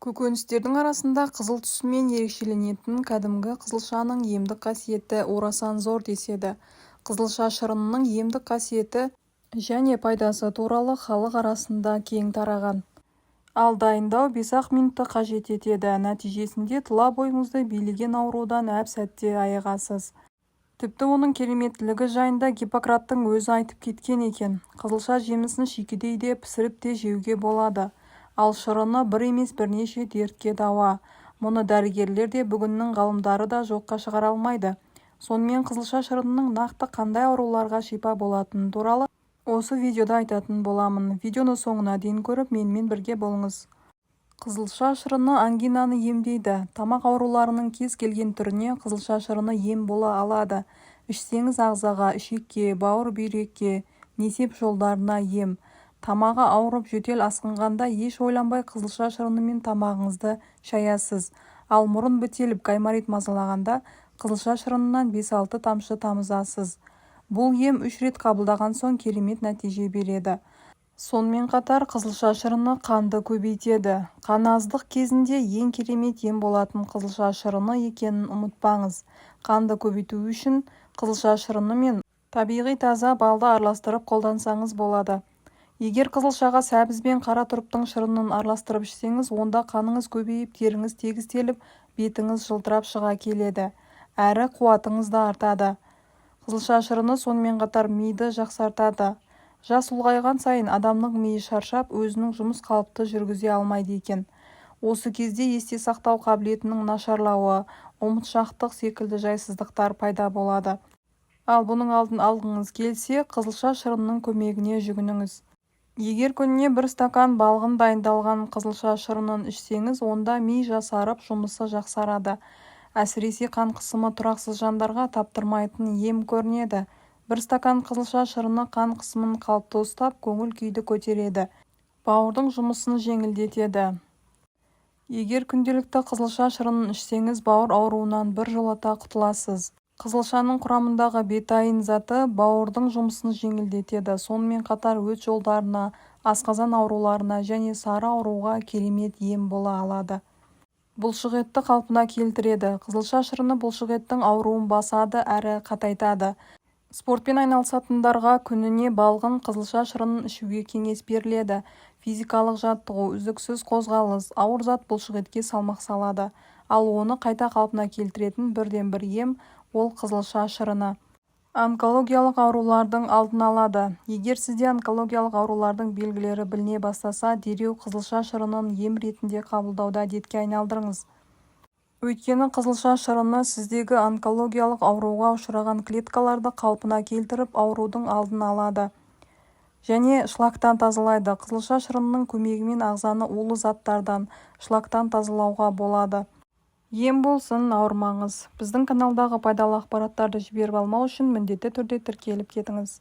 Көкөністердің арасында қызыл түсімен ерекшеленетін кәдімгі қызылшаның емдік қасиеті орасан зор деседі. Қызылша шырынының емдік қасиеті және пайдасы туралы халық арасында кең тараған. Ал дайындау 5-ақ минутты қажет етеді. Нәтижесінде тұла бойыңызды билеген аурудан әп-сәтте айығасыз. Тіпті оның кереметтілігі жайында Гиппократтың өзі айтып кеткен екен. Қызылша жемісін шикідей де пісіріп те жеуге болады. Ал шырыны бір емес бірнеше дертке дауа. Мұны дәрігерлер де бүгіннің ғалымдары да жоққа шығара алмайды. Сонымен қызылша шырынының нақты қандай ауруларға шипа болатыны туралы осы видеода айтатын боламын. Видеоны соңына дейін көріп, менімен бірге болыңыз. Қызылша шырыны ангинаны емдейді. Тамақ ауруларының кез келген түріне қызылша шырыны ем бола алады. Ішсеңіз ағзаға, ішекке, бауыр бүйрекке, несеп жолдарына ем. Тамағы ауырып жөтел асқынғанда еш ойланбай қызылша шырынымен тамағыңызды шаясыз. Ал мұрын бітеліп гайморит мазалағанда қызылша шырынынан 5-6 тамшы тамызасыз. Бұл ем 3 рет қабылдаған соң керемет нәтиже береді. Сонымен қатар қызылша шырыны қанды көбейтеді. Қан аздық кезінде ең керемет ем болатын қызылша шырыны екенін ұмытпаңыз. Қанды көбейту үшін қызылша шырыны мен табиғи таза балды араластырып қолдансаңыз болады. Егер қызылшаға сәбіз бен қара тұрыптың шырынын араластырып ішсеңіз, онда қаныңыз көбейіп, теріңіз тегістеліп, бетіңіз жылтырап шыға келеді. Әрі қуатыңыз да артады. Қызылша шырыны сонымен қатар миды жақсартады. Жас ұлғайған сайын адамның миы шаршап, өзінің жұмыс қалыпты жүргізе алмайды екен. Осы кезде есте сақтау қабілетінің нашарлауы, ұмытшақтық секілді жайсыздықтар пайда болады. Ал бұның алдын алғыңыз келсе, қызылша шырынының көмегіне жүгініңіз. Егер күніне 1 стакан балғын дайындалған қызылша шырынын ішсеңіз, онда ми жасарып, жұмысы жақсарады. Әсіресе қан қысымы тұрақсыз жандарға таптырмайтын ем көрінеді. 1 стакан қызылша шырыны қан қысымын қалыпты ұстап, көңіл күйді көтереді. Бауырдың жұмысын жеңілдетеді. Егер күнделікті қызылша шырынын ішсеңіз, бауыр ауруынан біржолата құтыласыз. Қызылшаның құрамындағы бетаин заты бауырдың жұмысын жеңілдетеді. Сонымен қатар өт жолдарына, асқазан ауруларына және сары ауруға керемет ем бола алады. Бұлшықетті қалпына келтіреді. Қызылша шырыны бұлшықеттің ауруын басады әрі қатайтады. Спортпен айналысатындарға күніне балғын қызылша шырынын ішуге кеңес беріледі. Физикалық жаттығу, үздіксіз қозғалыс, ауыр зат бұлшықетке салмақ салады. Ал оны қайта қалпына келтіретін бірден-бір ем ол қызылша шырыны. Онкологиялық аурулардың алдын алады. Егер сізде онкологиялық аурулардың белгілері біліне бастаса, дереу қызылша шырынын ем ретінде қабылдауда әдетке айналдырыңыз. Өйткені қызылша шырыны сіздегі онкологиялық ауруға ұшыраған клеткаларды қалпына келтіріп, аурудың алдын алады және шлактан тазалайды. Қызылша шырынының көмегімен ағзаны улы заттардан, шлактан тазалауға болады. Ем болсын, ауырмаңыз. Біздің каналдағы пайдалы ақпараттарды жіберіп алмау үшін міндетті түрде тіркеліп кетіңіз.